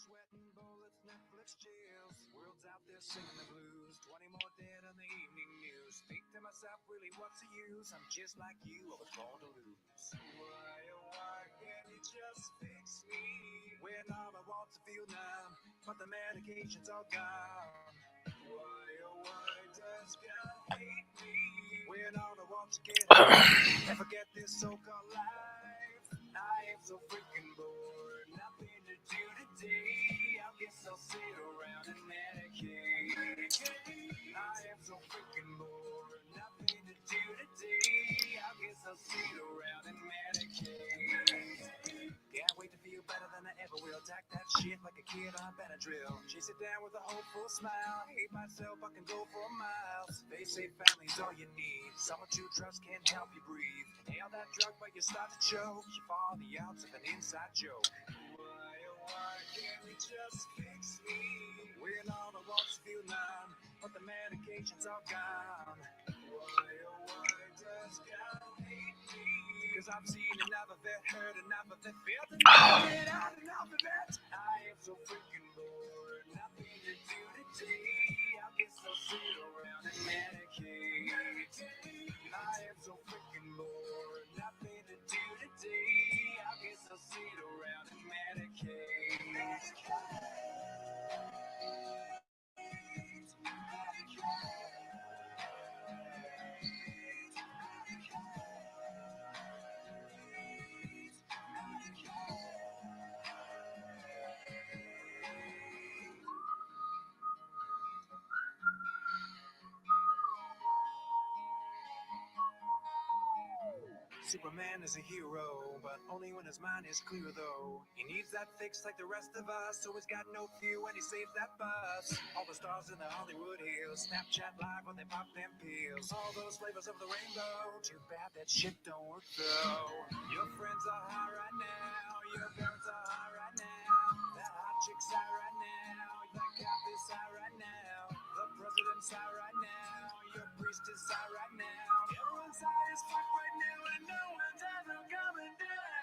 Sweating bullets, Netflix chills. World's out there singing the blues. 20 more dead on the evening news. Think to myself, really, what's the use? I'm just like you, I was born to lose. Why, oh, why can't you just fix me? When all I want to feel numb, but the medication's all gone. Why, oh, why does God hate me? When all I want to get high and forget this so-called life. I am so freaking bored, nothing to do today. I guess I'll sit around and medicate. I am so freaking bored, nothing to do today. I guess I'll sit around and medicate. Can't wait to feel better than I ever will. Tack that shit like a kid on Benadryl. Chase it down with a hopeful smile. Hate myself, I can go for miles. They say family's all you need. Someone to trust can help you breathe. Nail that drug, but you start to choke. You fall the ounce of an inside joke. Why, oh, why can't we just fix me? When all I want to feel numb, but the medication's all gone. Why, oh, why does God hate me? Cause I've seen enough of it, heard enough of it, felt enough of it, had enough of it. I am so freaking bored, nothing to do today. I guess I'll sit around and medicate. I am so freaking bored, nothing to do today. I guess I'll sit around and medicate. Superman is a hero, but only when his mind is clear though. He needs that fix like the rest of us, so he's got no fear when he saves that bus. All the stars in the Hollywood Hills, Snapchat live when they pop them pills. All those flavors of the rainbow, too bad that shit don't work though. Your friends are high right now, your parents are high right now. That hot chick's high right now, that cop is high right now. The president's high right now, your priest is high right now. Everyone's high as fuck right now, and no one's ever coming down.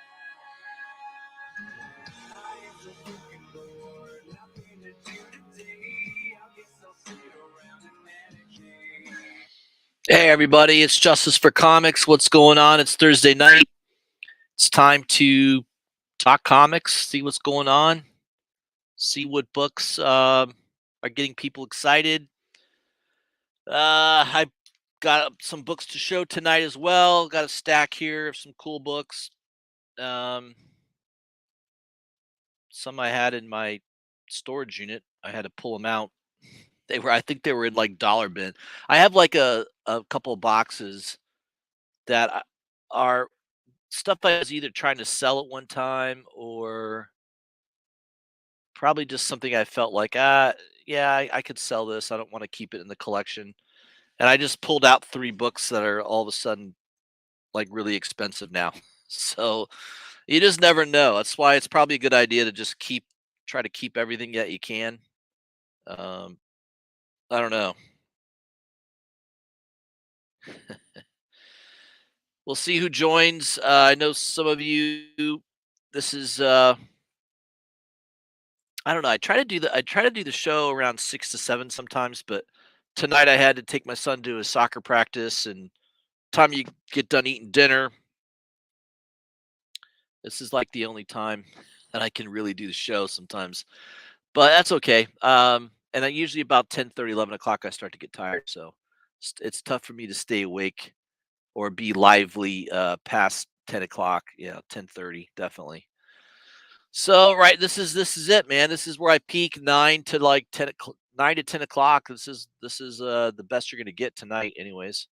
I am so freaking bored, nothing to do today. I guess I'll sit around and medicate. Hey everybody, it's Justice for Comics. What's going on? It's Thursday night. It's time to talk comics, see what's going on, see what books are getting people excited. I got some books to show tonight as well. Got a stack here of some cool books. Some I had in my storage unit. I had to pull them out. I think they were in like dollar bin. I have like a couple of boxes that are stuff I was either trying to sell at one time or probably just something I felt like, yeah, I could sell this. I don't want to keep it in the collection. And I just pulled out 3 books that are all of a sudden like really expensive now. So you just never know. That's why it's probably a good idea to just try to keep everything that you can. Um, I don't know. We'll see who joins. I know some of you. This is I don't know. I try to do the show around 6 to 7 sometimes, but tonight I had to take my son to his soccer practice, and time you get done eating dinner, this is like the only time that I can really do the show sometimes. But that's okay. And I usually about 10:30, 11 o'clock, I start to get tired. So it's tough for me to stay awake or be lively past 10 o'clock. Yeah, 10:30, definitely. So right, this is it, man. This is where I peak 9 to 10 o'clock. This is the best you're gonna get tonight, anyways.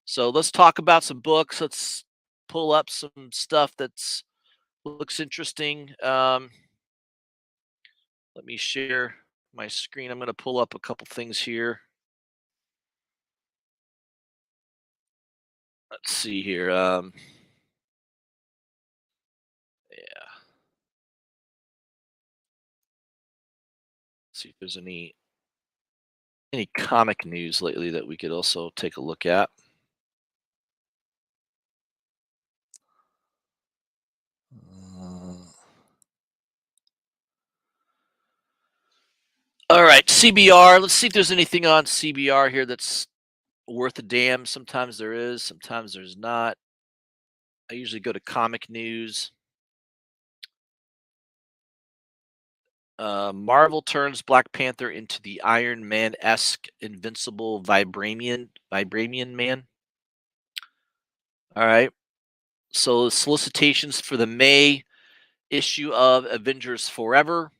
So let's talk about some books. Let's pull up some stuff that's looks interesting. Let me share my screen. I'm gonna pull up a couple things here. Let's see here. Yeah. See if there's any comic news lately that we could also take a look at. Uh, CBR. Let's see if there's anything on CBR here that's worth a damn. Sometimes there is, sometimes there's not. I usually go to Comic News. Marvel turns Black Panther into the Iron Man-esque invincible Vibranian man. All right. So solicitations for the May issue of Avengers Forever.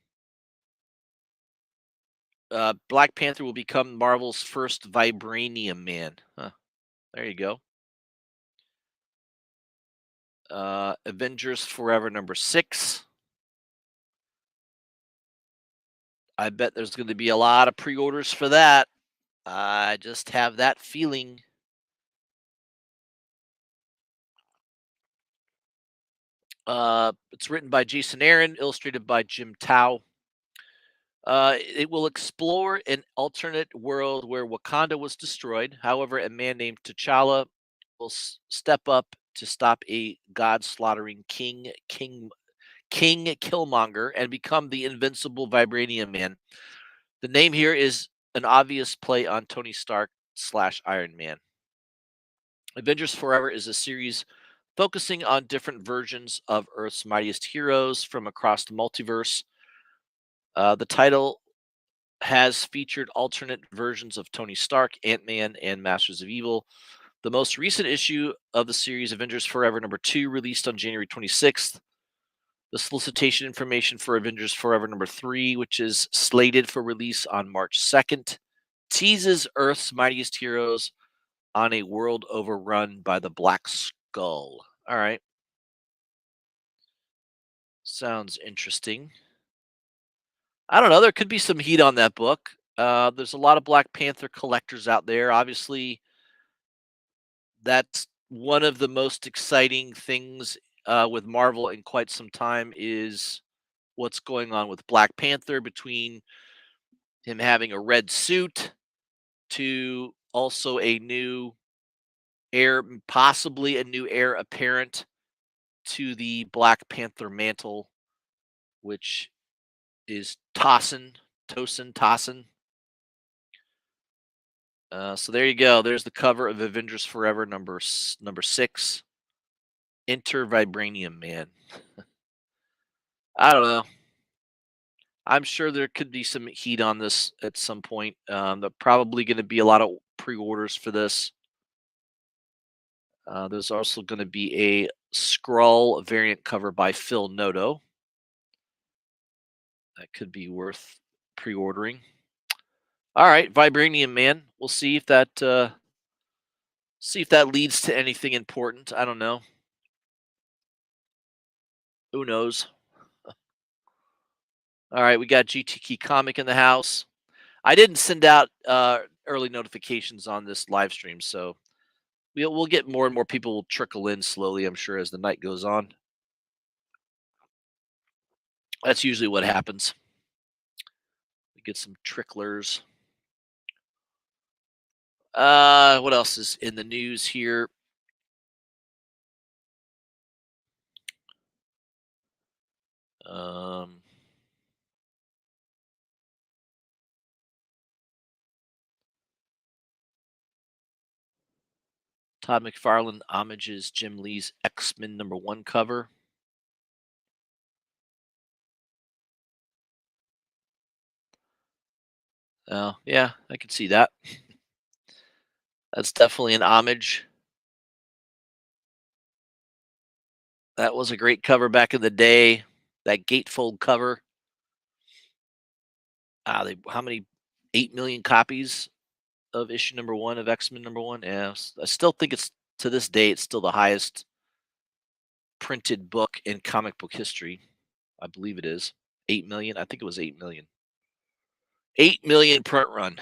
Black Panther will become Marvel's first Vibranium man. Huh. There you go. Avengers Forever #6. I bet there's going to be a lot of pre-orders for that. I just have that feeling. It's written by Jason Aaron, illustrated by Jim Tao. It will explore an alternate world where Wakanda was destroyed. However, a man named T'Challa will step up to stop a god-slaughtering King Killmonger, and become the invincible Vibranium Man. The name here is an obvious play on Tony Stark / Iron Man. Avengers Forever is a series focusing on different versions of Earth's mightiest heroes from across the multiverse. The title has featured alternate versions of Tony Stark, Ant-Man, and Masters of Evil. The most recent issue of the series, Avengers Forever #2, released on January 26th. The solicitation information for Avengers Forever #3, which is slated for release on March 2nd, teases Earth's mightiest heroes on a world overrun by the Black Skull. All right. Sounds interesting. I don't know. There could be some heat on that book. There's a lot of Black Panther collectors out there. Obviously, that's one of the most exciting things with Marvel in quite some time is what's going on with Black Panther, between him having a red suit to also a new heir, possibly a new heir apparent to the Black Panther mantle, which is Tossin. So there you go. There's the cover of Avengers Forever #6. Enter Vibranium Man. I don't know. I'm sure there could be some heat on this at some point. There's probably going to be a lot of pre-orders for this. There's also going to be a Skrull variant cover by Phil Noto. That could be worth pre-ordering. All right, Vibranium Man. We'll see if that leads to anything important. I don't know. Who knows? All right, we got GTK Comic in the house. I didn't send out early notifications on this live stream, so we'll get more and more people will trickle in slowly, I'm sure, as the night goes on. That's usually what happens. We get some tricklers. What else is in the news here? Todd McFarlane homages Jim Lee's X-Men #1 cover. Oh, yeah, I can see that. That's definitely an homage. That was a great cover back in the day. That gatefold cover. How many? 8 million copies of issue #1 of X-Men #1. Yeah, I still think it's, to this day, it's still the highest printed book in comic book history. I believe it is 8 million. I think it was 8 million. 8 million print run.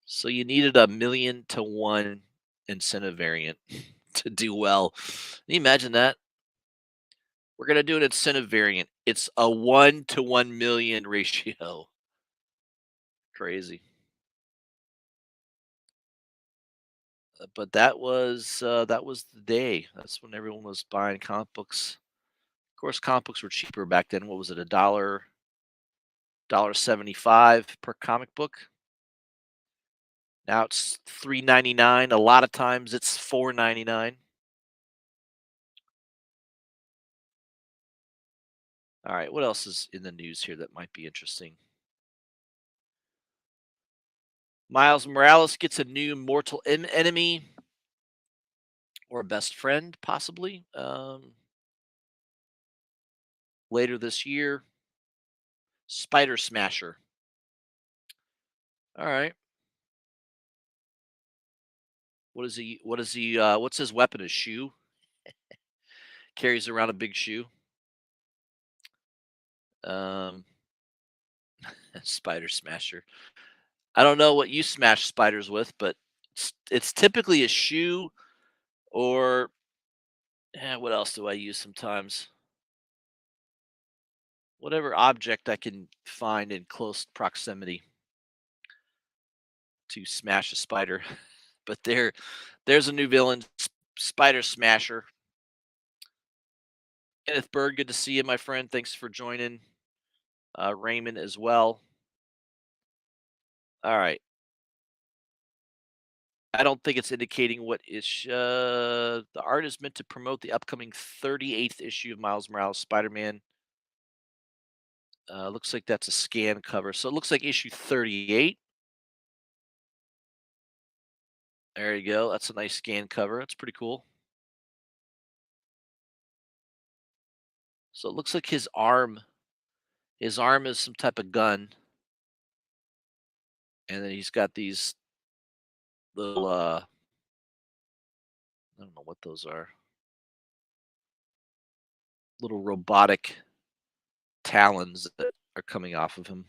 So you needed a 1,000,000 to 1 incentive variant to do well. Can you imagine that? We're gonna do an incentive variant. It's a 1 to 1,000,000 ratio. Crazy. But that was the day. That's when everyone was buying comic books. Of course, comic books were cheaper back then. What was it? $1, $1.75 per comic book. Now it's $3.99. A lot of times it's $4.99. All right, what else is in the news here that might be interesting? Miles Morales gets a new mortal enemy or a best friend, possibly, later this year. Spider Smasher. All right. What is he? What is he? What's his weapon? A shoe? Carries around a big shoe. Um, Spider Smasher. I don't know what you smash spiders with, but it's typically a shoe or what else do I use sometimes? Whatever object I can find in close proximity to smash a spider. But there's a new villain, Spider Smasher. Kenneth Berg, good to see you, my friend. Thanks for joining. Raymond as well. All right. I don't think it's indicating what is. The art is meant to promote the upcoming 38th issue of Miles Morales Spider-Man. Looks like that's a scan cover, so it looks like issue 38. There you go. That's a nice scan cover. That's pretty cool. So it looks like his arm is some type of gun, and then he's got these little I don't know what those are. Little robotic talons that are coming off of him.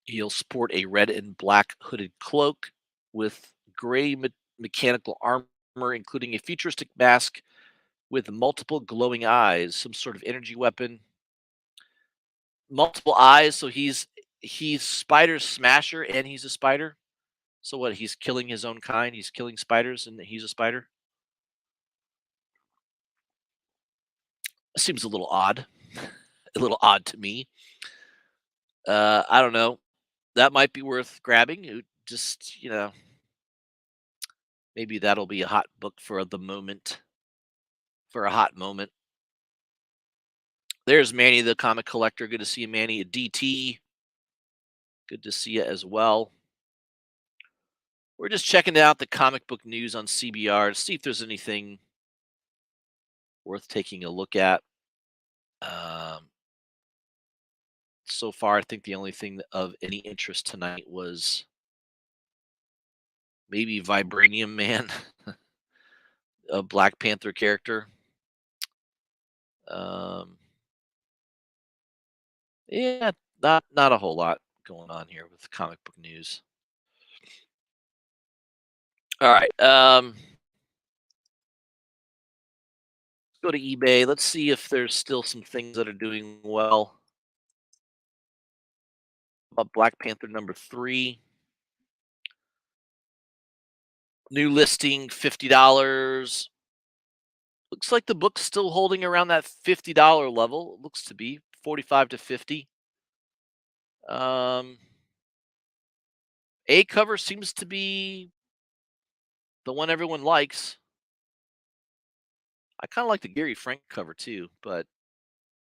He'll sport a red and black hooded cloak with gray mechanical armor, including a futuristic mask with multiple glowing eyes, some sort of energy weapon. Multiple eyes, so he's Spider Smasher and he's a spider. So what? He's killing his own kind. He's killing spiders, and he's a spider. Seems a little odd. A little odd to me. I don't know. That might be worth grabbing. Just maybe that'll be a hot book for the moment. For a hot moment. There's Manny, the comic collector. Good to see you, Manny. DT. Good to see you as well. We're just checking out the comic book news on CBR to see if there's anything worth taking a look at. So far, I think the only thing of any interest tonight was maybe Vibranium Man, a Black Panther character. Yeah, not a whole lot going on here with comic book news. All right, let's go to eBay. Let's see if there's still some things that are doing well. About Black Panther #3. New listing, $50. Looks like the book's still holding around that $50 level. It looks to be 45 to 50. A cover seems to be the one everyone likes. I kind of like the Gary Frank cover too, but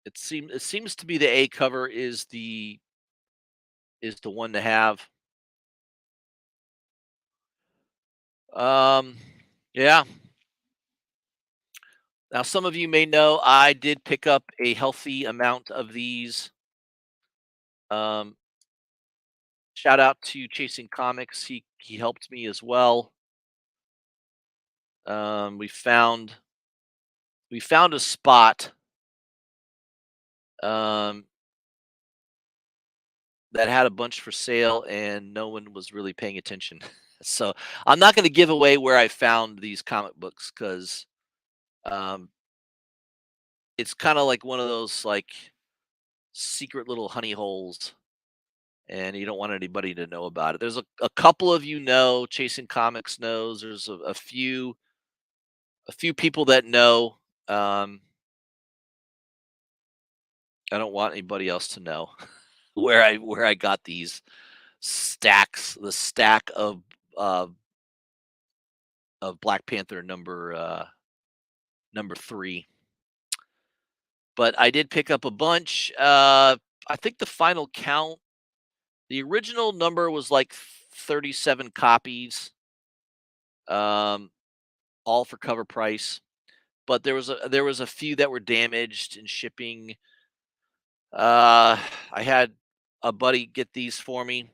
it seems to be the A cover is the one to have. Yeah. Now some of you may know I did pick up a healthy amount of these. Shout out to Chasing Comics. He helped me as well. We found a spot that had a bunch for sale and no one was really paying attention. So I'm not going to give away where I found these comic books because it's kind of like one of those like secret little honey holes, and you don't want anybody to know about it. There's a couple of Chasing Comics knows. There's a few people that know. I don't want anybody else to know where I got these stacks, the stack uh, of Black Panther number 3. But I did pick up a bunch. I think the final count, the original number was like 37 copies, um, all for cover price. But there was a few that were damaged in shipping. I had a buddy get these for me,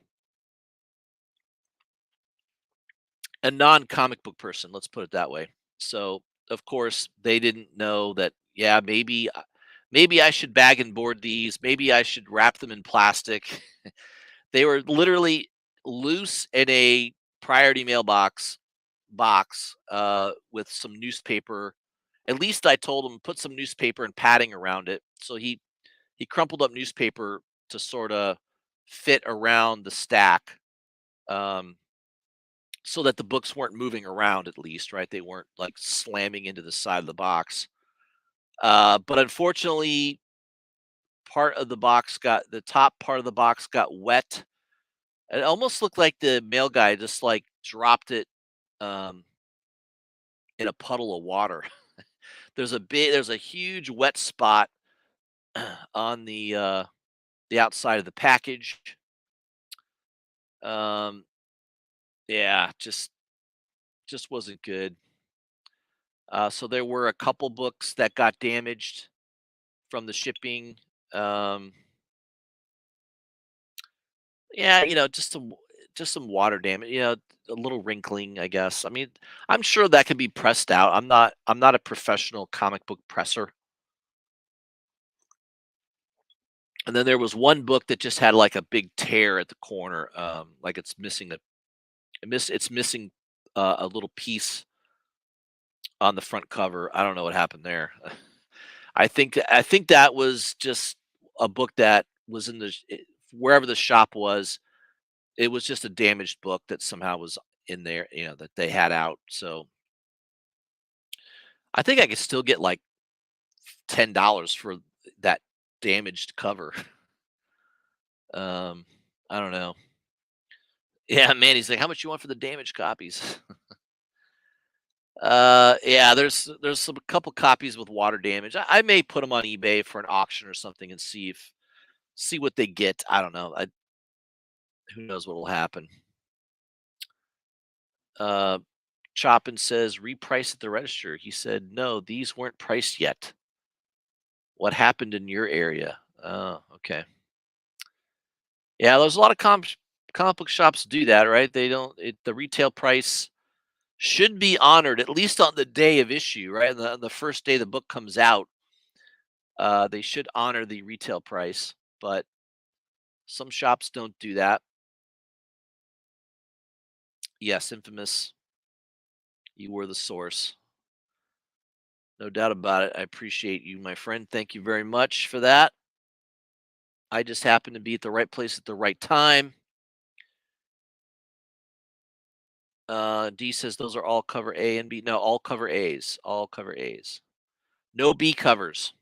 a non-comic book person, let's put it that way. So, of course, they didn't know that, yeah, maybe I should bag and board these, maybe I should wrap them in plastic. They were literally loose in a priority mailbox box, with some newspaper. At least I told him put some newspaper and padding around it. So he crumpled up newspaper to sorta fit around the stack, um, so that the books weren't moving around, at least, right? They weren't, like, slamming into the side of the box. But unfortunately, the top part of the box got wet. It almost looked like the mail guy just, like, dropped it, um, in a puddle of water. There's a huge wet spot on the outside of the package. Um, yeah, just wasn't good. So there were a couple books that got damaged from the shipping. Um, yeah, just some water damage. A little wrinkling, I guess. I mean, I'm sure that can be pressed out. I'm not a professional comic book presser. And then there was one book that just had like a big tear at the corner, like it's missing a little piece on the front cover. I don't know what happened there. I think that was just a book that was wherever the shop was. It was just a damaged book that somehow was in there, that they had out. So I think I could still get like $10 for that damaged cover. Um, I don't know. Yeah, man. He's like, how much you want for the damaged copies? Yeah. There's some couple copies with water damage. I may put them on eBay for an auction or something and see what they get. I don't know. Who knows what will happen. Uh, Chopin says reprice at the register. He said no, these weren't priced yet. What happened in your area? Oh, okay. Yeah, there's a lot of comic book shops do that, right? They don't. The retail price should be honored at least on the day of issue, right? On the first day the book comes out, they should honor the retail price, but some shops don't do that. Yes, Infamous, you were the source. No doubt about it. I appreciate you, my friend. Thank you very much for that. I just happened to be at the right place at the right time. D says those are all cover A and B. No, all cover A's. All cover A's. No B covers.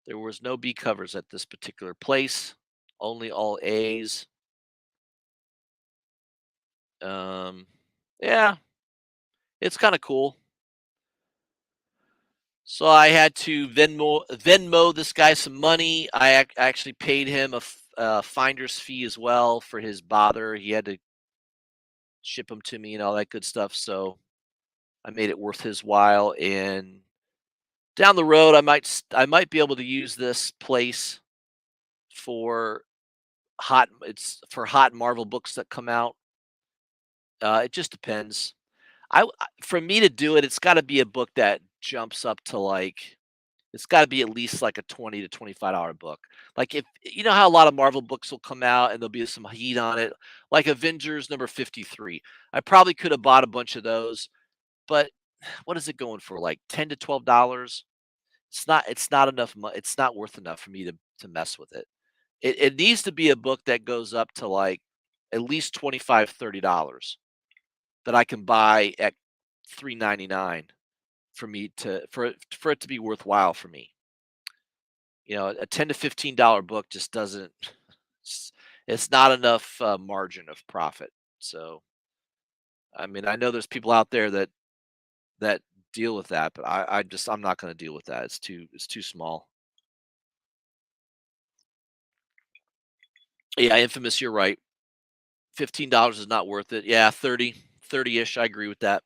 There was no B covers at this particular place. Only all A's. Yeah, it's kind of cool. So I had to Venmo this guy some money. I actually paid him a finder's fee as well for his bother. He had to ship them to me and all that good stuff. So I made it worth his while. And down the road, I might be able to use this place for hot Marvel books that come out. It just depends. For me to do it, it's got to be a book that jumps up to like it's got to be at least like a $20 to $25 book. Like if you know how a lot of Marvel books will come out and there'll be some heat on it, like Avengers number 53. I probably could have bought a bunch of those, but what is it going for? Like $10 to $12? It's not enough it's not worth enough for me to mess with it. It needs to be a book that goes up to like at least 25 $30 that I can buy at 3.99 for it to be worthwhile for me. A $10 to $15 book just doesn't. It's, it's not enough margin of profit. So, I mean, I know there's people out there that deal with that, but I'm not going to deal with that. It's too small. Yeah, Infamous, you're right. $15 is not worth it. Yeah, 30-ish. I agree with that.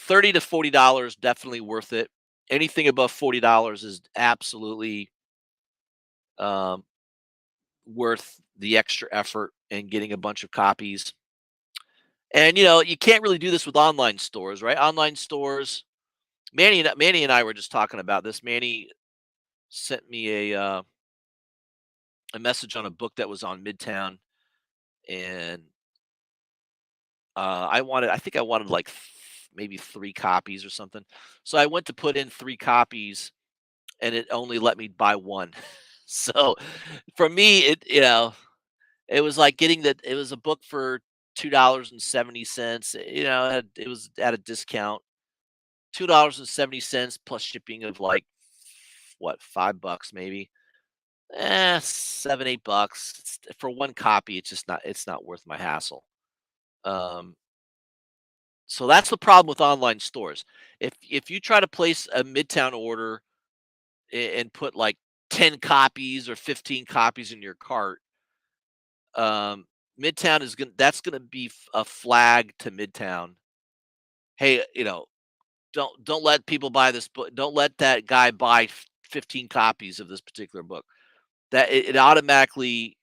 $30 to $40 definitely worth it. Anything above $40 is absolutely um, worth the extra effort and getting a bunch of copies. And you can't really do this with online stores, right? Online stores. Manny and I were just talking about this. Manny sent me a message on a book that was on Midtown, and I think I wanted like maybe 3 copies or something. So I went to put in 3 copies, and it only let me buy one. So for me, it was like it was a book for $2.70. It was at a discount, $2.70 plus shipping of like what, $5 maybe. 7, $8 for one copy. It's not worth my hassle. Um, so that's the problem with online stores. If you try to place a Midtown order and put like 10 copies or 15 copies in your cart, Midtown that's gonna be a flag to Midtown. Hey, don't let people buy this book. Don't let that guy buy 15 copies of this particular book. That it automatically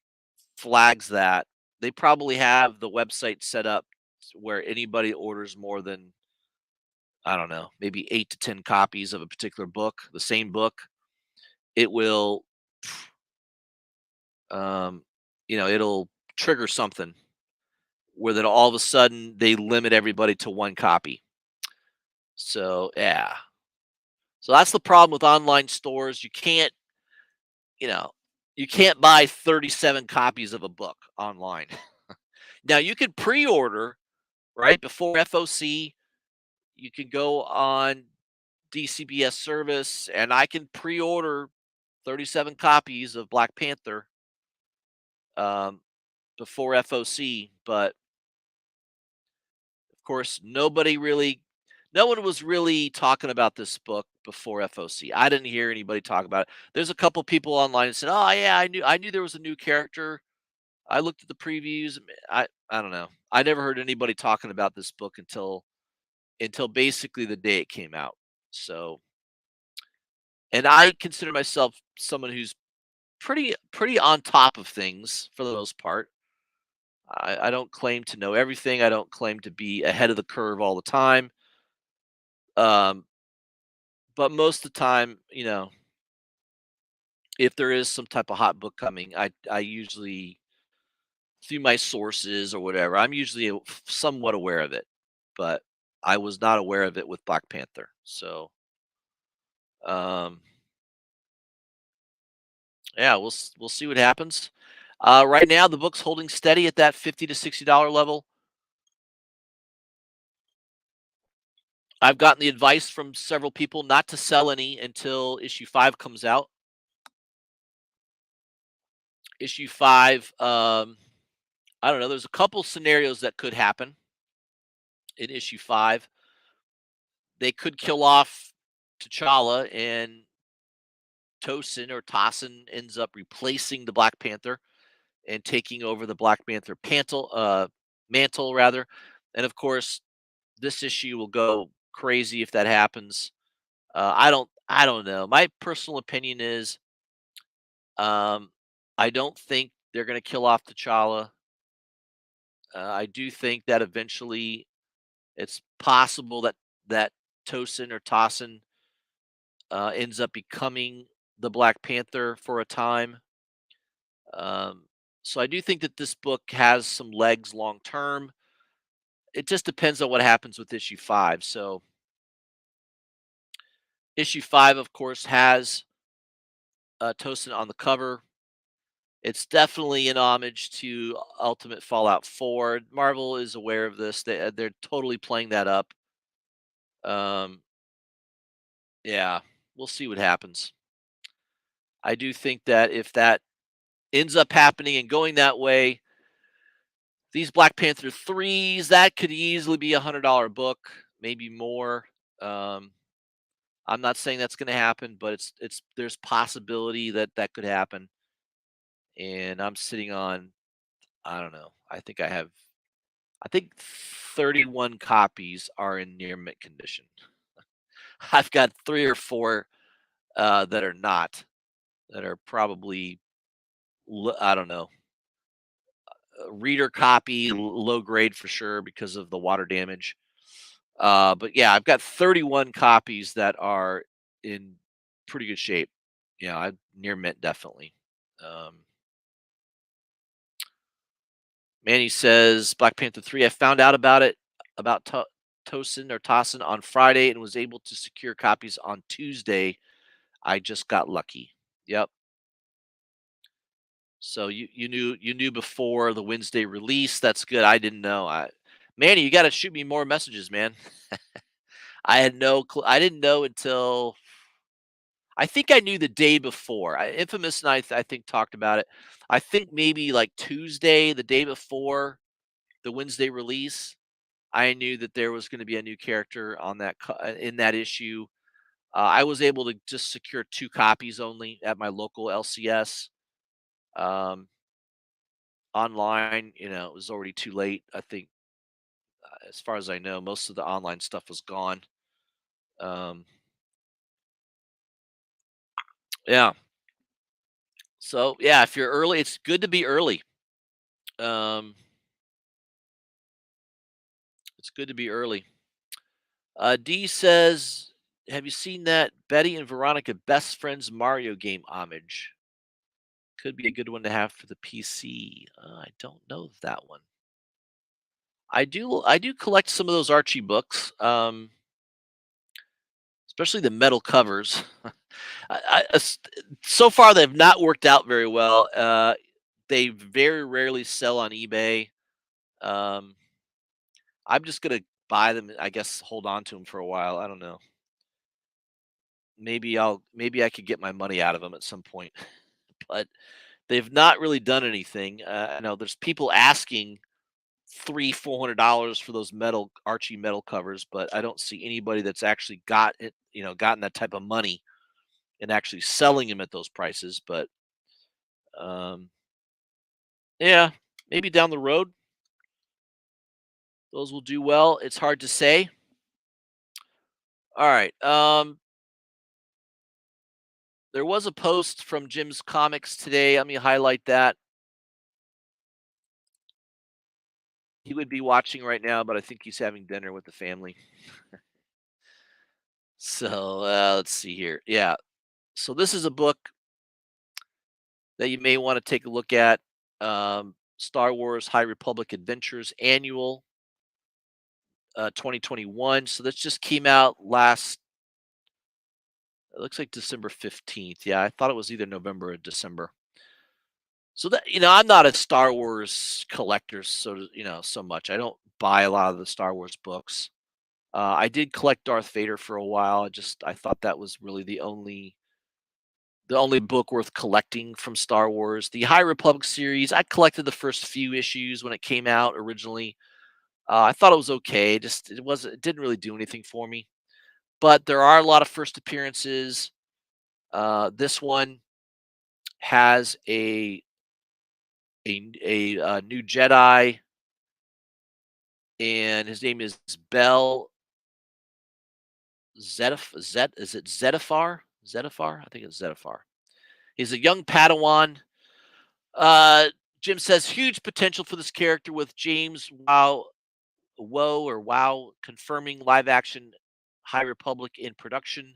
flags that. They probably have the website set up where anybody orders more than, I don't know, maybe 8 to 10 copies of a particular book, the same book, it will, um, it'll trigger something where then all of a sudden they limit everybody to one copy. So yeah, so that's the problem with online stores. You know, you can't buy 37 copies of a book online. Now you can pre-order right before FOC. You can go on DCBS service, and I can pre-order 37 copies of Black Panther um, before FOC. But of course, no one was really talking about this book before FOC. I didn't hear anybody talk about it. There's a couple people online that said, "Oh yeah, I knew there was a new character. I looked at the previews." I don't know. I never heard anybody talking about this book until basically the day it came out. So, and I consider myself someone who's pretty on top of things for the most part. I don't claim to know everything. I don't claim to be ahead of the curve all the time. Um, but most of the time, if there is some type of hot book coming, I usually, through my sources or whatever, I'm usually somewhat aware of it. But I was not aware of it with Black Panther. So, um, yeah, we'll see what happens. Right now, the book's holding steady at that $50 to $60 level. I've gotten the advice from several people not to sell any until issue 5 comes out. Issue 5, I don't know. There's a couple scenarios that could happen in issue 5. They could kill off T'Challa, and Tosin or Tossin ends up replacing the Black Panther and taking over the Black Panther mantle rather. And of course, this issue will go crazy if that happens. I don't know. My personal opinion is, um, I don't think they're going to kill off T'Challa. I do think that eventually it's possible that Tosin or Tossin ends up becoming the Black Panther for a time. Um, so I do think that this book has some legs long term. It just depends on what happens with issue 5. So issue 5, of course, has Tosin on the cover. It's definitely an homage to Ultimate Fallout 4. Marvel is aware of this. They're totally playing that up. Um, yeah, we'll see what happens. I do think that if that ends up happening and going that way, these Black Panther 3s, that could easily be $100 book, maybe more. Um, I'm not saying that's going to happen, but it's there's possibility that that could happen. And I'm sitting on, I don't know. I think 31 copies are in near mint condition. I've got 3 or 4 that are not, that are probably I don't know, reader copy, low grade for sure because of the water damage. But yeah, I've got 31 copies that are in pretty good shape. Yeah, near mint definitely. Um, Manny says Black Panther 3. I found out about it about Tosin on Friday and was able to secure copies on Tuesday. I just got lucky. Yep. So you knew before the Wednesday release. That's good. I didn't know. Manny, you got to shoot me more messages, man. I had no clue. I didn't know until I think I knew the day before. Infamous and I think talked about it. I think maybe like Tuesday, the day before the Wednesday release, I knew that there was going to be a new character on in that issue. I was able to just secure 2 copies only at my local LCS. Um, Online, it was already too late. I think, as far as I know, most of the online stuff was gone. Um, yeah. So yeah, if you're early, it's good to be early. Um, it's good to be early. D says, "Have you seen that Betty and Veronica Best Friends Mario game homage? Could be a good one to have for the PC." I don't know that one. I do collect some of those Archie books, especially the metal covers. So far, they've not worked out very well. They very rarely sell on eBay. Um, I'm just gonna buy them. I guess hold on to them for a while. I don't know. Maybe I could get my money out of them at some point, but they've not really done anything. I know there's people asking $300-$400 for those metal Archie metal covers, but I don't see anybody that's actually gotten that type of money and actually selling them at those prices. But um, yeah, maybe down the road those will do well. It's hard to say. All right. There was a post from Jim's Comics today. Let me highlight that. He would be watching right now, but I think he's having dinner with the family. So let's see here. Yeah. So this is a book that you may want to take a look at. Star Wars High Republic Adventures Annual 2021. So this just came out it looks like December 15th. Yeah, I thought it was either November or December. So that, I'm not a Star Wars collector, so much. I don't buy a lot of the Star Wars books. I did collect Darth Vader for a while. I thought that was really the only book worth collecting from Star Wars. The High Republic series, I collected the first few issues when it came out originally. I thought it was okay. It didn't really do anything for me. But there are a lot of first appearances. This one has a new Jedi, and his name is Bell Is it Zedifar? Zedifar? I think it's Zedifar. He's a young Padawan. Uh, Jim says huge potential for this character with James Wow confirming live action High Republic in production.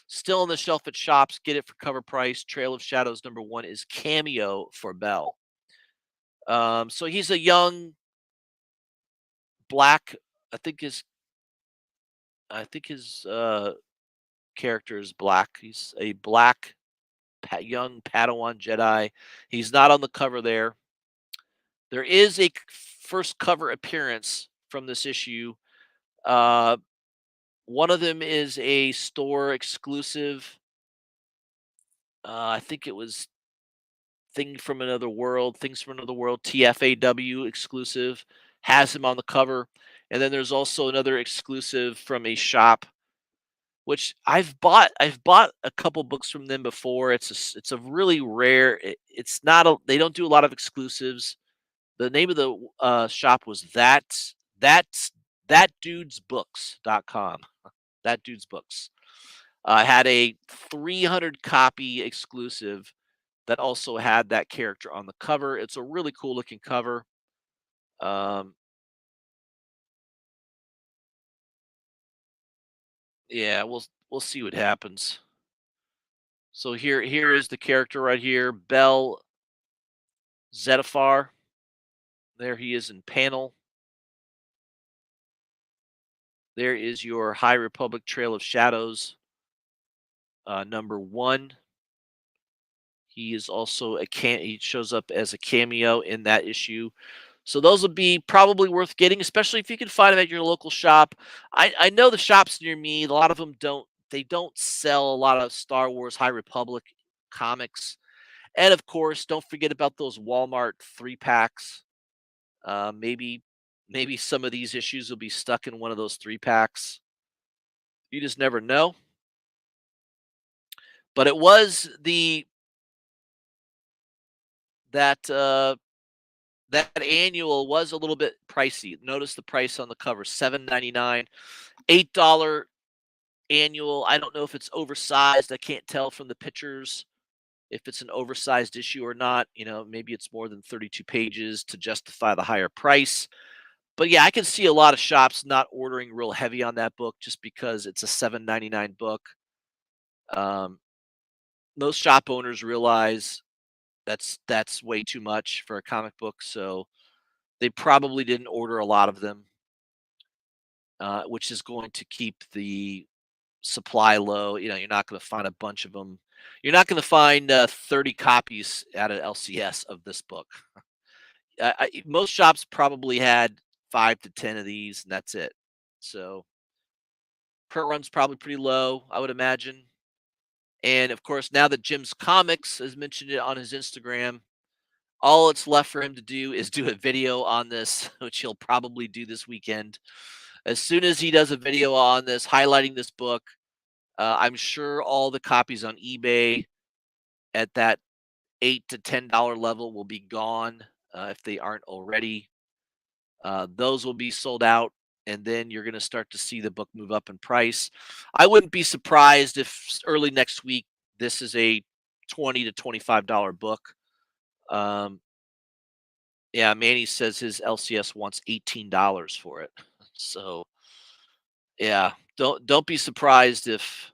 Still on the shelf at shops. Get it for cover price. Trail of Shadows #1 is cameo for Bell. So he's a young black. I think his character is black. He's a black young Padawan Jedi. He's not on the cover there. There is a first cover appearance from this issue. Uh, One of them is a store exclusive I think it was Things from Another World, TFAW exclusive, has him on the cover. And then there's also another exclusive from a shop which I've bought a couple books from them before. It's a really rare. It's not a they don't do a lot of exclusives. The name of the shop was that's thatdudesbooks.com. That Dude's Books. Had a 300 copy exclusive that also had that character on the cover. It's a really cool looking cover. Um, yeah, we'll see what happens. So here is the character right here, Bell Zettifar. There he is in panel. There is your High Republic Trail of Shadows number 1. He is also he shows up as a cameo in that issue. So those would be probably worth getting, especially if you can find them at your local shop. I know the shops near me, a lot of them don't sell a lot of Star Wars High Republic comics. And of course, don't forget about those Walmart 3-packs. Maybe some of these issues will be stuck in one of those 3-packs. You just never know. But it was the that that annual was a little bit pricey. Notice the price on the cover, $7.99, $8 annual. I don't know if it's oversized. I can't tell from the pictures if it's an oversized issue or not. Maybe it's more than 32 pages to justify the higher price. But yeah, I can see a lot of shops not ordering real heavy on that book just because it's a $7.99 book. Um, Most shop owners realize that's way too much for a comic book, so they probably didn't order a lot of them, which is going to keep the supply low. You're not going to find a bunch of them. You're not going to find 30 copies at an LCS of this book. Most shops probably had 5 to 10 of these, and that's it. So print run's probably pretty low, I would imagine. And of course, now that Jim's Comics has mentioned it on his Instagram, all it's left for him to do is do a video on this, which he'll probably do this weekend. As soon as he does a video on this, highlighting this book, I'm sure all the copies on eBay at that $8 to $10 level will be gone if they aren't already. Those will be sold out, and then you're going to start to see the book move up in price. I wouldn't be surprised if early next week this is a $20 to $25 book. Um, yeah, Manny says his LCS wants $18 for it. So yeah, don't be surprised if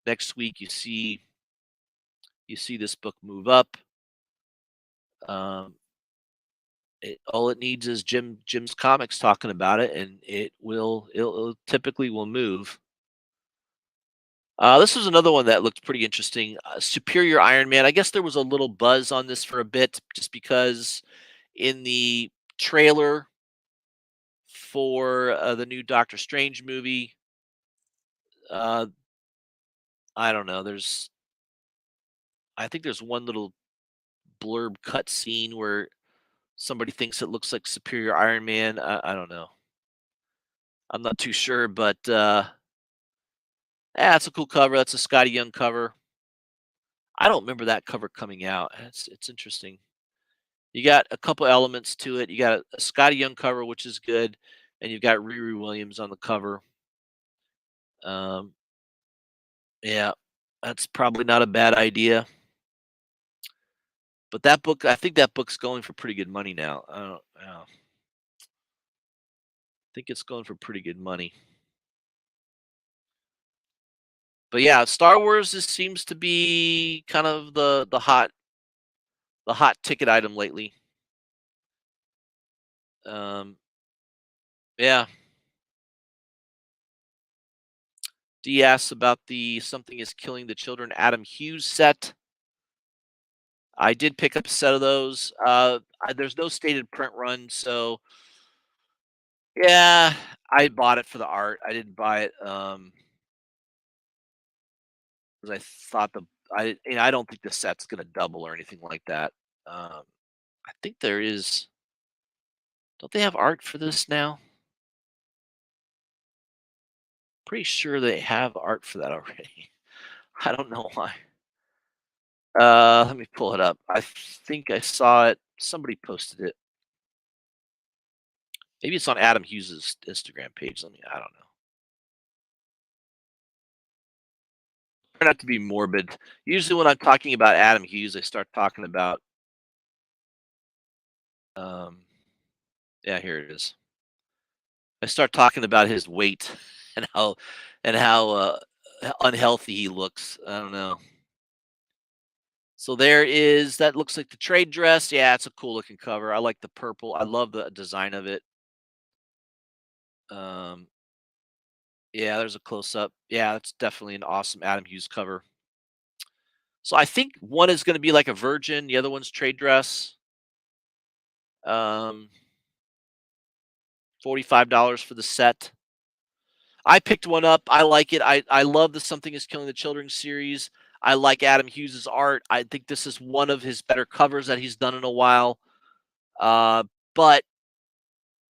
next week you see this book move up. Um, all it needs is Jim's Comics talking about it, and it'll typically will move. This was another one that looked pretty interesting. Superior Iron Man. I guess there was a little buzz on this for a bit, just because in the trailer for the new Doctor Strange movie, uh, I don't know. I think there's one little blurb cut scene where somebody thinks it looks like Superior Iron Man. I don't know. I'm not too sure, but yeah, it's a cool cover. That's a Scotty Young cover. I don't remember that cover coming out. It's interesting. You got a couple elements to it. You got a Scotty Young cover, which is good, and you've got Riri Williams on the cover. Um, yeah, that's probably not a bad idea. But that book, I think that book's going for pretty good money now. I think it's going for pretty good money. But yeah, Star Wars seems to be kind of the hot ticket item lately. Yeah. D asks about the Something is Killing the Children Adam Hughes set. I did pick up a set of those. There's no stated print run, so yeah, I bought it for the art. I didn't buy it because I thought I don't think the set's gonna double or anything like that. I think there is. Don't they have art for this now? Pretty sure they have art for that already. I don't know why. Let me pull it up. I think I saw it. Somebody posted it. Maybe it's on Adam Hughes's Instagram page. I don't know. Try not to be morbid. Usually, when I'm talking about Adam Hughes, I start talking about. Um, yeah, here it is. I start talking about his weight and how unhealthy he looks. I don't know. So there is that looks like the trade dress. Yeah, it's a cool looking cover. I like the purple. I love the design of it. Um, yeah, there's a close up. Yeah, that's definitely an awesome Adam Hughes cover. So I think one is going to be like a virgin, the other one's trade dress. Um, $45 for the set. I picked one up. I like it. I love the Something Is Killing the Children series. I like Adam Hughes's art. I think this is one of his better covers that he's done in a while. Uh, but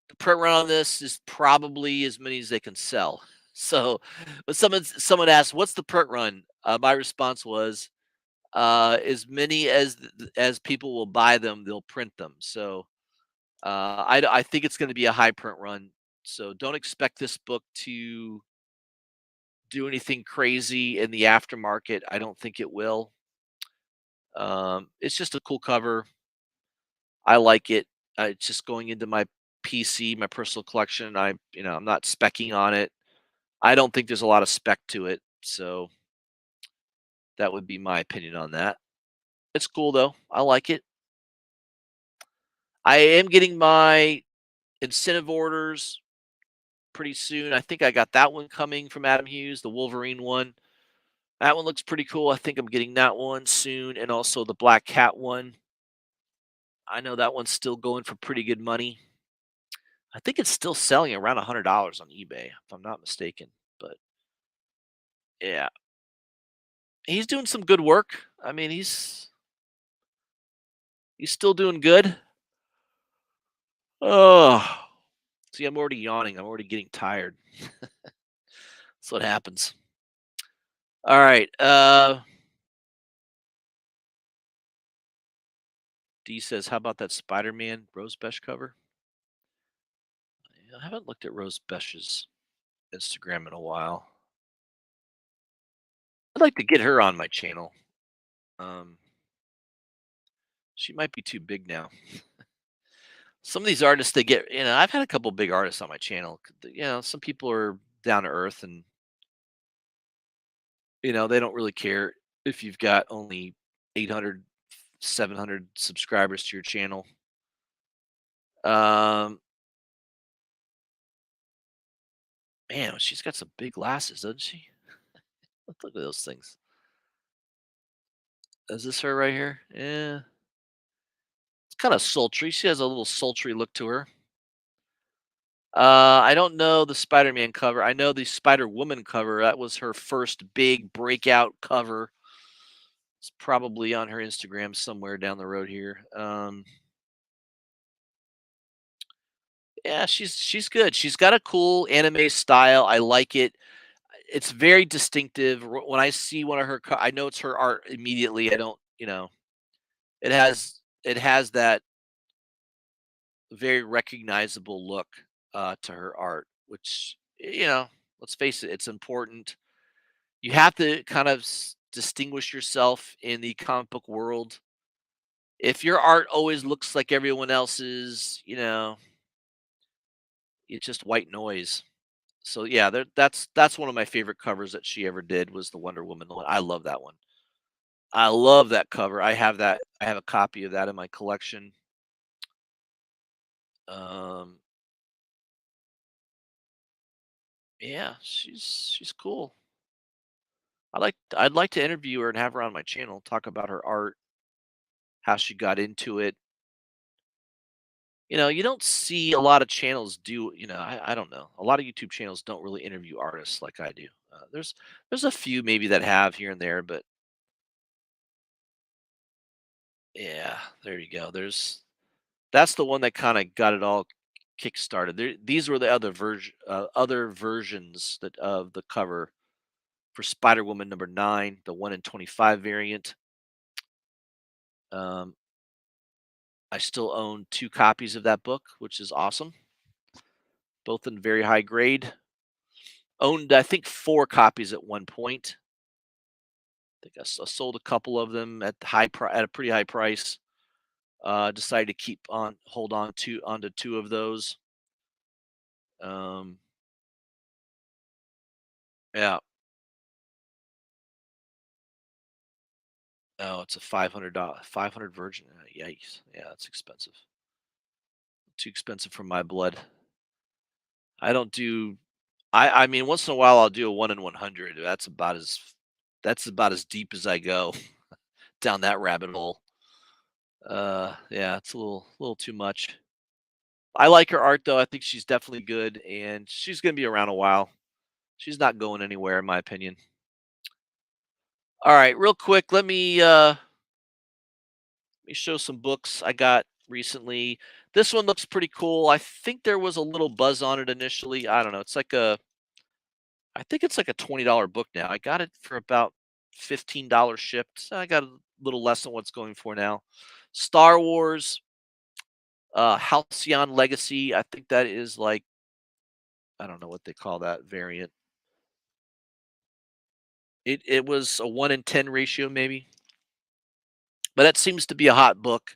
the print run on this is probably as many as they can sell. So, when someone asked, "What's the print run?" My response was, "As many as people will buy them, they'll print them." So, I think it's going to be a high print run. So, don't expect this book to do anything crazy in the aftermarket. I don't think it will. It's just a cool cover. I like it. It's just going into my PC, my personal collection. I'm not specking on it. I don't think there's a lot of spec to it. So that would be my opinion on that. It's cool though. I like it. I am getting my incentive orders pretty soon. I think I got that one coming from Adam Hughes, the Wolverine one. That one looks pretty cool. I think I'm getting that one soon, and also the Black Cat one. I know that one's still going for pretty good money. I think it's still selling around $100 on eBay, if I'm not mistaken. But yeah, he's doing some good work. I mean, he's still doing good. Oh, see, I'm already yawning. I'm already getting tired. That's what happens. All right. D says, "How about that Spider-Man Rose Besh cover?" I haven't looked at Rose Besh's Instagram in a while. I'd like to get her on my channel. Um, she might be too big now. Some of these artists, they get, I've had a couple big artists on my channel. Some people are down to earth and, they don't really care if you've got only 800, 700 subscribers to your channel. Um, Man, she's got some big glasses, doesn't she? Look at those things. Is this her right here? Yeah. It's kind of sultry. She has a little sultry look to her. I don't know the Spider-Man cover. I know the Spider-Woman cover. That was her first big breakout cover. It's probably on her Instagram somewhere down the road here. Yeah, she's good. She's got a cool anime style. I like it. It's very distinctive. When I see one of her, I know it's her art immediately. I don't, it has that very recognizable look to her art, which let's face it, it's important. You have to kind of distinguish yourself in the comic book world. If your art always looks like everyone else's, it's just white noise. So yeah, that's one of my favorite covers that she ever did was the Wonder Woman one. I love that one. I love that cover. I have that. I have a copy of that in my collection. Um, yeah, she's cool. I'd like to interview her and have her on my channel, talk about her art, how she got into it. You don't see a lot of channels do. I don't know. A lot of YouTube channels don't really interview artists like I do. There's a few maybe that have here and there, but Yeah, there you go. That's the one that kind of got it all kick-started. These were the other versions that of the cover for Spider-Woman number 9, the 1 in 25 variant. Um, I still own 2 copies of that book, which is awesome. Both in very high grade. Owned, I think, 4 copies at one point. I think I sold a couple of them at at a pretty high price. Decided to hold on to onto 2 of those. Um, yeah. Oh, it's a $500 500 Virgin. Yikes! Yeah, that's expensive. Too expensive for my blood. I don't do. I mean, once in a while I'll do a 1 in 100. That's about as deep as I go down that rabbit hole. Yeah, it's a little too much. I like her art though. I think she's definitely good, and she's gonna be around a while. She's not going anywhere, in my opinion. All right, real quick, let me show some books I got recently. This one looks pretty cool. I think there was a little buzz on it initially. I don't know. I think it's like a $20 book now. I got it for about $15 shipped. So I got a little less than what's going for now. Star Wars, Halcyon Legacy. I think that is like, I don't know what they call that variant. It was a 1 in 10 ratio, maybe. But that seems to be a hot book.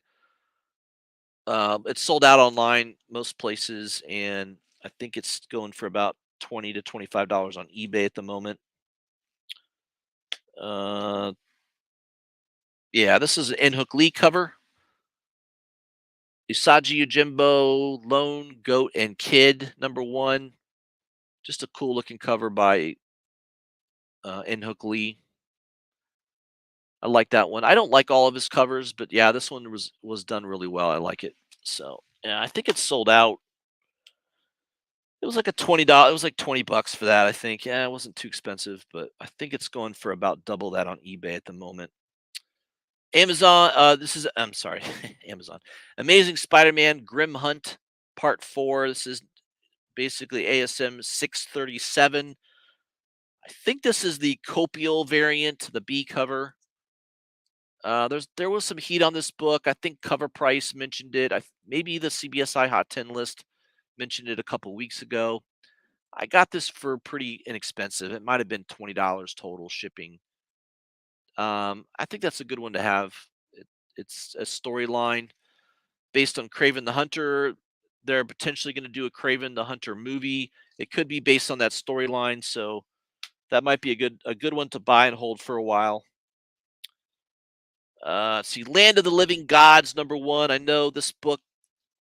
It's sold out online most places, and I think it's going for about $20 to $25 on eBay at the moment. Uh, yeah, this is an Inhook Lee cover. Usagi Yojimbo, Lone Goat and Kid #1. Just a cool looking cover by Inhook Lee. I like that one. I don't like all of his covers, but yeah, this one was done really well. I like it. So yeah, I think it's sold out. It was like a $20. It was like $20 for that, I think. Yeah, it wasn't too expensive, but I think it's going for about double that on eBay at the moment. Amazon. I'm sorry, Amazon. Amazing Spider-Man Grim Hunt Part 4. This is basically ASM 637. I think this is the copial variant, the B cover. There was some heat on this book. I think Cover Price mentioned it. Maybe the CBSI Hot 10 list mentioned it a couple weeks ago. I got this for pretty inexpensive. It might have been $20 total shipping. I think that's a good one to have. It's a storyline based on Craven the Hunter. They're potentially going to do a Craven the Hunter movie. It could be based on that storyline, so that might be a good one to buy and hold for a while. See, Land of the Living Gods #1. I know this book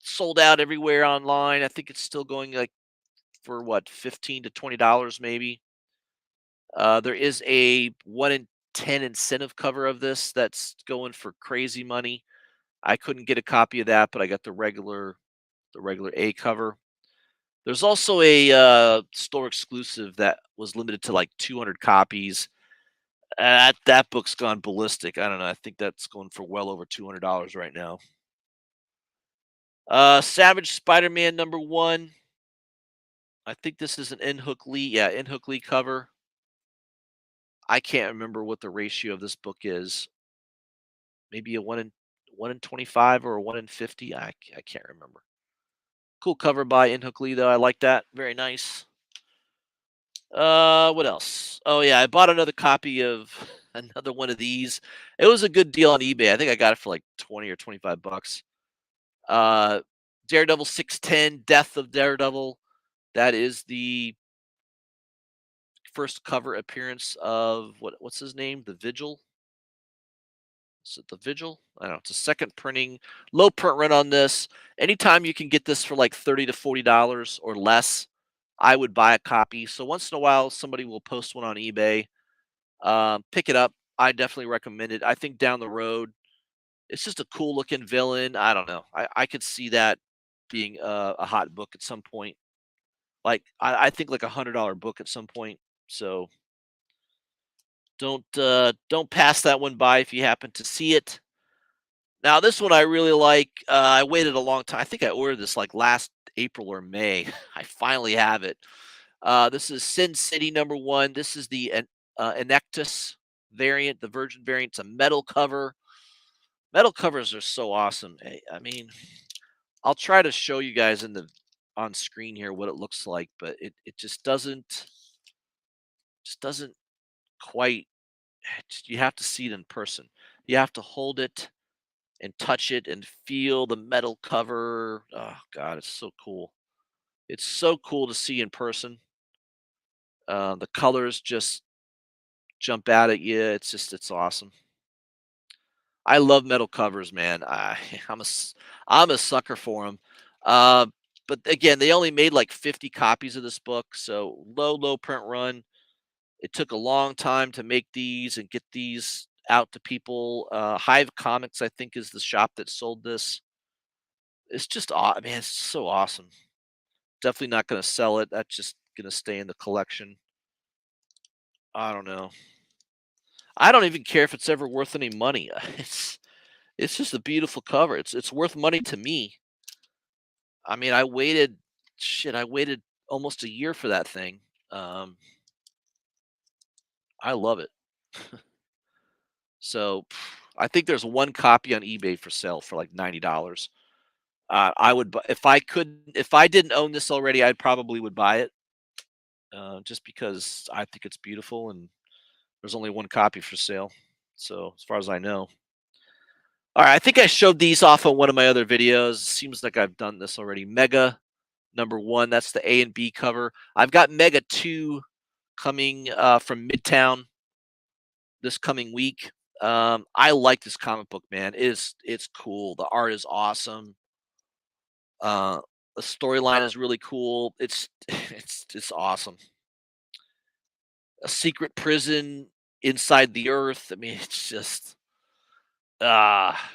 sold out everywhere online. I think it's still going like for what, $15 to $20 maybe. There is a 1 in 10 incentive cover of this that's going for crazy money. I couldn't get a copy of that, but I got the regular A cover. There's also a store exclusive that was limited to like 200 copies. That book's gone ballistic. I don't know. I think that's going for well over $200 right now. Savage Spider-Man #1. I think this is an Inhook Lee. Yeah, Inhook Lee cover. I can't remember what the ratio of this book is. Maybe a 1 in 25 or a 1 in 50. I can't remember. Cool cover by Inhook Lee though. I like that. Very nice. What else? Oh yeah, I bought another copy of another one of these. It was a good deal on eBay. I think I got it for like 20 or $25. Uh, Daredevil 610, Death of Daredevil. That is the first cover appearance of what's his name? The Vigil. Is it the Vigil? I don't know. It's a second printing, low print run on this. Anytime you can get this for like $30 to $40 or less, I would buy a copy. So once in a while, somebody will post one on eBay. Pick it up. I definitely recommend it. I think down the road, it's just a cool looking villain. I don't know. I could see that being a hot book at some point. Like I think like $100 book at some point. So don't pass that one by if you happen to see it. Now this one I really like. I waited a long time. I think I ordered this like last April or May. I finally have it. This is Sin City #1. This is the Enectus variant, the Virgin variant. It's a metal cover. Metal covers are so awesome. I mean, I'll try to show you guys on screen here what it looks like, but it just doesn't quite. You have to see it in person. You have to hold it and touch it and feel the metal cover. Oh God, it's so cool. It's so cool to see in person. The colors just jump out at you. It's awesome. I love metal covers, man. I'm I'm a sucker for them. Uh, but again, they only made like 50 copies of this book, so low print run. It took a long time to make these and get these out to people. Hive Comics, I think, is the shop that sold this. It's just man, it's so awesome. Definitely not going to sell it. That's just going to stay in the collection. I don't know. I don't even care if it's ever worth any money. It's just a beautiful cover. It's worth money to me. I mean, I waited almost a year for that thing. Um, I love it. So I think there's one copy on eBay for sale for like $90. I would if I didn't own this already, I probably would buy it. Just because I think it's beautiful and there's only one copy for sale. So as far as I know. All right, I think I showed these off on one of my other videos. Seems like I've done this already. Mega #1, that's the A and B cover. I've got Mega 2 coming from Midtown this coming week. I like this comic book, man. It's cool. The art is awesome. Uh, the storyline is really cool. It's it's awesome. A secret prison inside the earth. I mean, it's just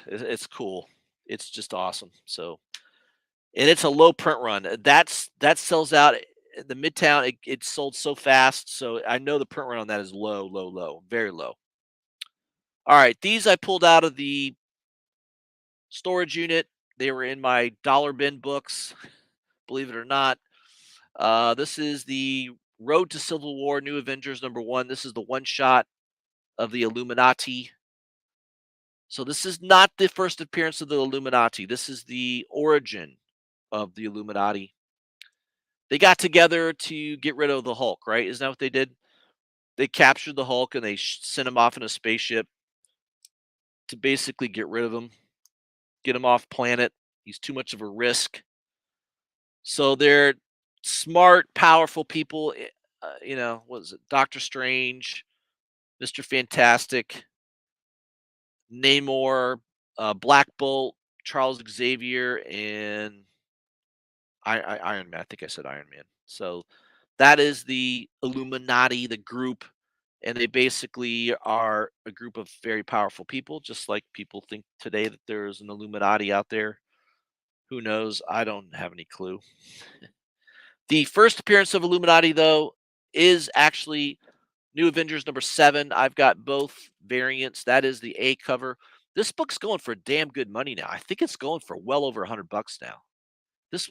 it's cool. It's just awesome. So, and it's a low print run. That sells out at the Midtown. It sold so fast. So I know the print run on that is low, very low. All right, these I pulled out of the storage unit. They were in my dollar bin books, believe it or not. This is the Road to Civil War New Avengers #1. This is the one shot of the Illuminati. So this is not the first appearance of the Illuminati. This is the origin of the Illuminati. They got together to get rid of the Hulk, right? Isn't that what they did? They captured the Hulk and they sent him off in a spaceship to basically get rid of him, get him off planet. He's too much of a risk. So they're smart, powerful people. What is it? Doctor Strange, Mr. Fantastic, Namor, Black Bolt, Charles Xavier, and Iron Man. I think I said Iron Man. So that is the Illuminati, the group, and they basically are a group of very powerful people, just like people think today that there's an Illuminati out there. Who knows? I don't have any clue. The first appearance of Illuminati, though, is actually New Avengers #7. I've got both variants. That is the A cover. This book's going for damn good money now. I think it's going for well over $100 now.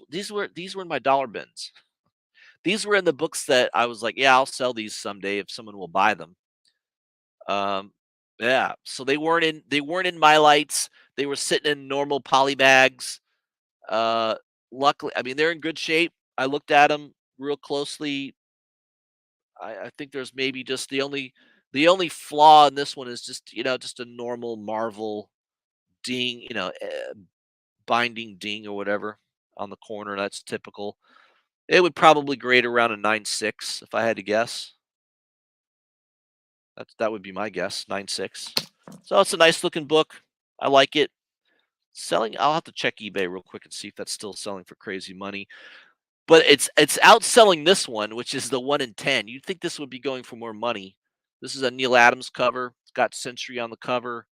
These were in my dollar bins. These were in the books that I was like, yeah, I'll sell these someday if someone will buy them. Yeah. So they weren't in my lights. They were sitting in normal poly bags. Uh, Luckily, I mean they're in good shape. I looked at them real closely. I think there's maybe just the only flaw in this one is just a normal Marvel ding, binding ding or whatever on the corner. That's typical. It would probably grade around a 9.6 if I had to guess. That would be my guess, 9.6. So it's a nice looking book. I like it. Selling, I'll have to check eBay real quick and see if that's still selling for crazy money. But it's outselling this one, which is the 1 in 10. You'd think this would be going for more money. This is a Neil Adams cover. It's got Century on the cover.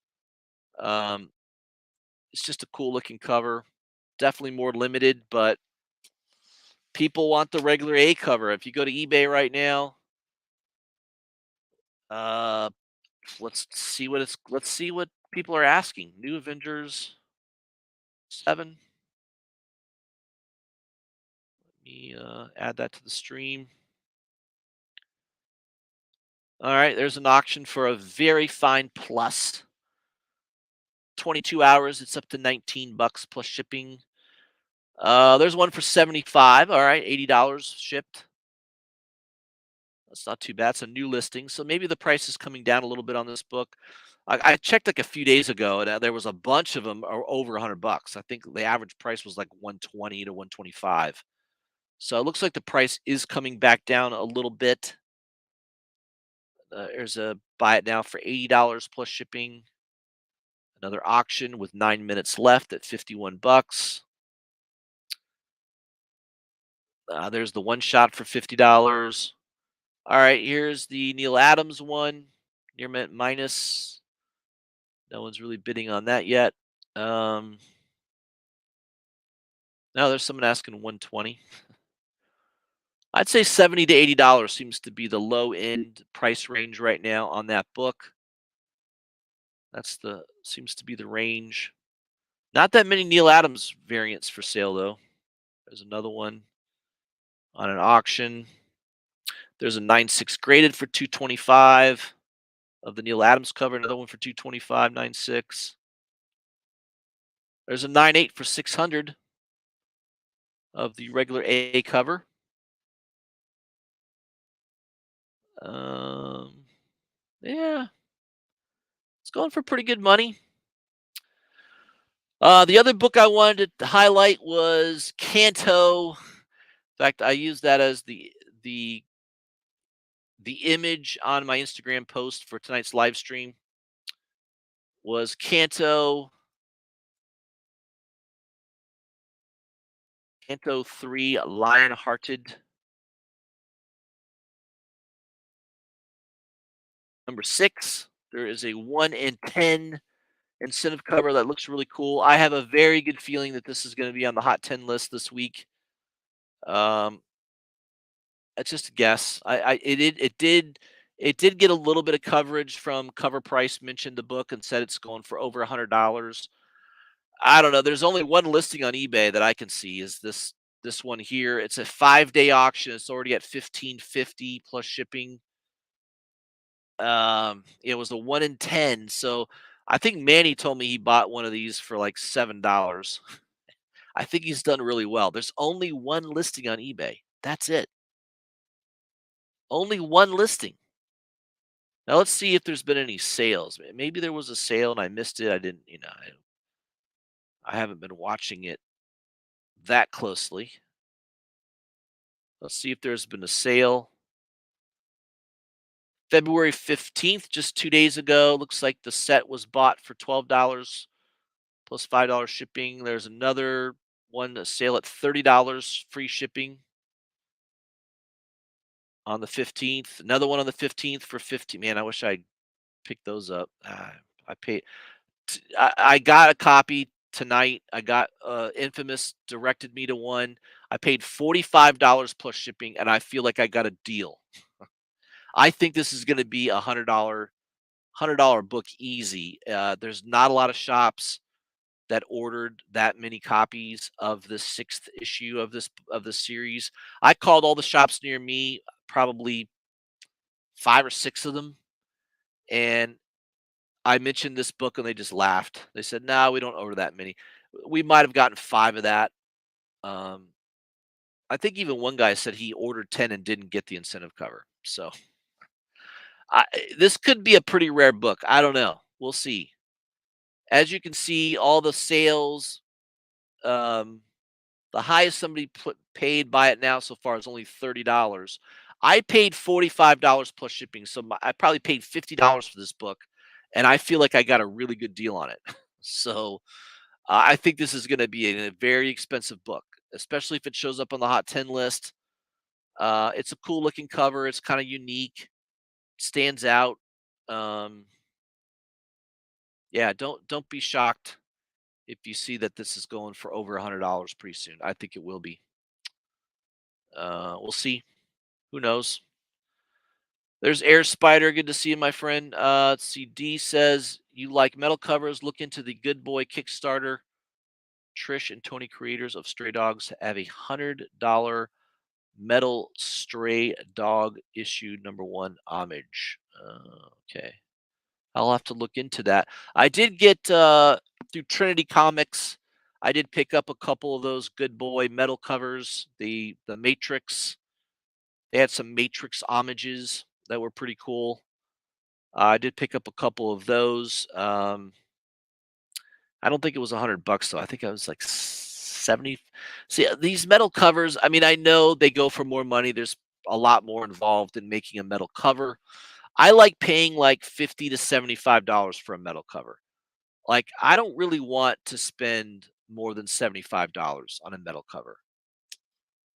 Um, it's just a cool looking cover. Definitely more limited, but people want the regular A cover. If you go to eBay right now, uh, let's see what people are asking. New Avengers 7. Let me add that to the stream. All right, there's an auction for a very fine plus. 22 hours, it's up to $19 plus shipping. There's one for 75. All right, $80 shipped. That's not too bad. It's a new listing, so maybe the price is coming down a little bit on this book. I checked like a few days ago, and there was a bunch of them are over $100. I think the average price was like 120 to 125. So it looks like the price is coming back down a little bit. There's a buy it now for $80 plus shipping. Another auction with 9 minutes left at $51. There's the one shot for $50. All right, here's the Neil Adams one. Near mint minus. No one's really bidding on that yet. No, there's someone asking 120. I'd say $70 to $80 seems to be the low end price range right now on that book. Seems to be the range. Not that many Neil Adams variants for sale though. There's another one on an auction. There's a 9.6 graded for $225 of the Neil Adams cover. Another one for $225, 9.6. There's a 9.8 for $600 of the regular A cover. Yeah, it's going for pretty good money. The other book I wanted to highlight was Canto. In fact, I used that as the image on my Instagram post for tonight's live stream. Was Canto 3 Lionhearted. Number 6. There is a 1 in 10 incentive cover that looks really cool. I have a very good feeling that this is going to be on the Hot 10 list this week. That's just a guess. It did get a little bit of coverage from Cover Price mentioned the book and said it's going for over $100. I don't know. There's only one listing on eBay that I can see is this one here. It's a 5-day auction. It's already at $15.50 plus shipping. It was a 1 in 10. So I think Manny told me he bought one of these for like $7. I think he's done really well. There's only one listing on eBay. That's it. Only one listing. Now let's see if there's been any sales. Maybe there was a sale and I missed it. I didn't, I haven't been watching it that closely. Let's see if there's been a sale. February 15th, just 2 days ago. Looks like the set was bought for $12 plus $5 shipping. There's another one, a sale at $30 free shipping on the 15th. Another one on the 15th for $50. Man, I wish I picked those up. I paid. I got a copy tonight. I got Infamous directed me to one. I paid $45 plus shipping, and I feel like I got a deal. I think this is going to be $100 book easy. There's not a lot of shops that ordered that many copies of the 6th issue of this series. I called all the shops near me, probably 5 or 6 of them, and I mentioned this book and they just laughed. They said, "No, we don't order that many." We might have gotten 5 of that. I think even one guy said he ordered 10 and didn't get the incentive cover. So this could be a pretty rare book. I don't know. We'll see. As you can see, all the sales, the highest somebody paid by it now so far is only $30. I paid $45 plus shipping, so I probably paid $50 for this book, and I feel like I got a really good deal on it. So I think this is going to be a very expensive book, especially if it shows up on the Hot 10 list. It's a cool looking cover. It's kind of unique. Stands out. Yeah, don't be shocked if you see that this is going for over $100 pretty soon. I think it will be. We'll see. Who knows? There's Air Spider. Good to see you, my friend. Let's see. D says you like metal covers, look into the Good Boy Kickstarter. Trish and Tony, creators of Stray Dogs, have a $100 metal Stray Dog issue #1 homage. Okay. I'll have to look into that. I did get through Trinity Comics. I did pick up a couple of those Good Boy metal covers. The Matrix. They had some Matrix homages that were pretty cool. I did pick up a couple of those. I don't think it was $100 though. I think it was like 70. See, these metal covers, I mean, I know they go for more money. There's a lot more involved in making a metal cover. I like paying like $50 to $75 for a metal cover. Like, I don't really want to spend more than $75 on a metal cover.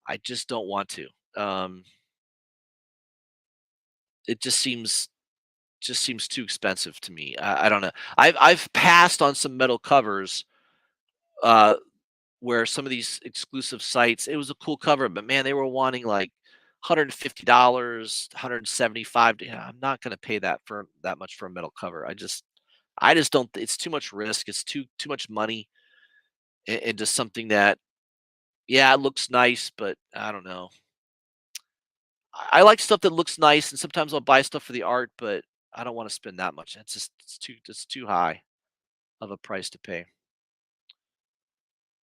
I just don't want to. It just seems too expensive to me. I don't know. I've passed on some metal covers uh where some of these exclusive sites, it was a cool cover, but man, they were wanting like $150, 175. Yeah, I'm not going to pay that much for a metal cover. I just don't. It's too much risk. It's too much money into something that, yeah, it looks nice, but I don't know. I like stuff that looks nice, and sometimes I'll buy stuff for the art, but I don't want to spend that much. It's too high of a price to pay.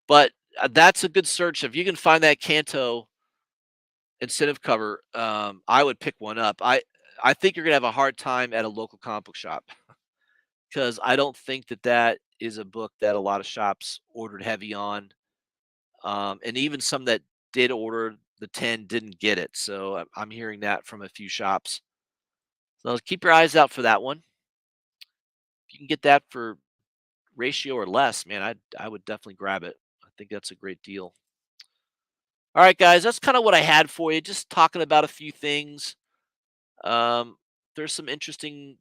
But that's a good search. If you can find that Kanto incentive cover, I would pick one up. I think you're gonna have a hard time at a local comic book shop because I don't think that is a book that a lot of shops ordered heavy on, and even some that did order the 10 didn't get it. So I'm hearing that from a few shops. So keep your eyes out for that one. If you can get that for ratio or less, man, I would definitely grab it. I think that's a great deal. All right, guys, that's kind of what I had for you. Just talking about a few things. There's some interesting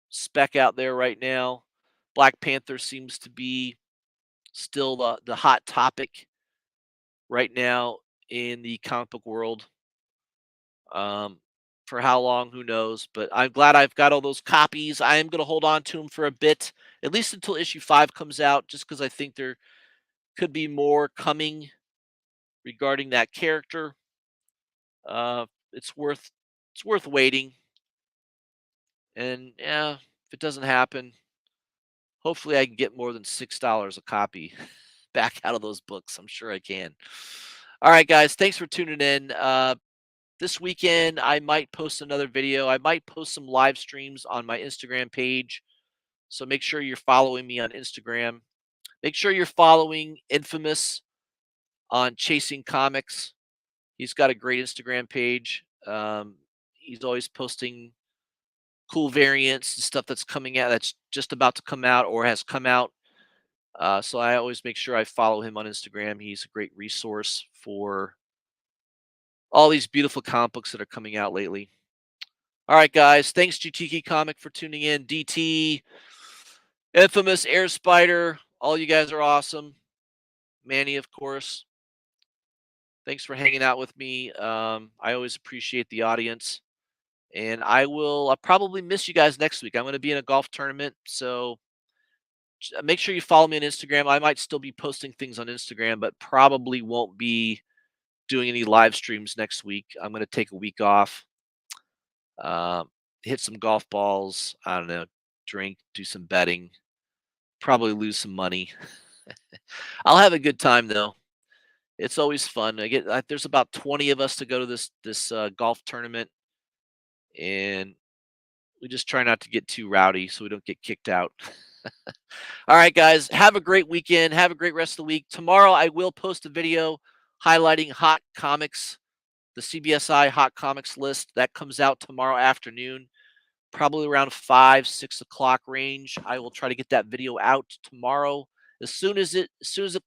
spec out there right now. Black Panther seems to be still the hot topic right now in the comic book world. For how long, who knows? But I'm glad I've got all those copies. I am going to hold on to them for a bit, at least until issue 5 comes out, just because I think there could be more coming regarding that character. It's worth waiting. And yeah, if it doesn't happen, hopefully I can get more than $6 a copy back out of those books. I'm sure I can. All right, guys, thanks for tuning in. This weekend, I might post another video. I might post some live streams on my Instagram page. So make sure you're following me on Instagram. Make sure you're following Infamous on Chasing Comics. He's got a great Instagram page. He's always posting cool variants and stuff that's coming out, that's just about to come out or has come out. So I always make sure I follow him on Instagram. He's a great resource for all these beautiful comic books that are coming out lately. All right, guys. Thanks, GTK Comic, for tuning in. DT, Infamous, Air Spider, all you guys are awesome. Manny, of course. Thanks for hanging out with me. I always appreciate the audience. And I'll probably miss you guys next week. I'm going to be in a golf tournament, so make sure you follow me on Instagram. I might still be posting things on Instagram, but probably won't be doing any live streams next week. I'm going to take a week off, hit some golf balls. I don't know, drink, do some betting, probably lose some money. I'll have a good time though. It's always fun. There's about 20 of us to go to this golf tournament, and we just try not to get too rowdy so we don't get kicked out. All right, guys, have a great weekend. Have a great rest of the week. Tomorrow, I will post a video highlighting hot comics, the CBSI hot comics list. That comes out tomorrow afternoon, probably around 5, 6 o'clock range. I will try to get that video out tomorrow. As soon as it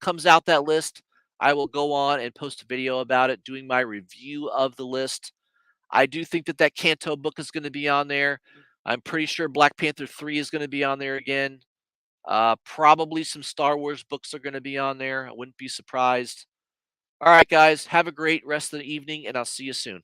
comes out, that list, I will go on and post a video about it, doing my review of the list. I do think that Kanto book is going to be on there. I'm pretty sure Black Panther 3 is going to be on there again. Probably some Star Wars books are going to be on there. I wouldn't be surprised. All right, guys, have a great rest of the evening, and I'll see you soon.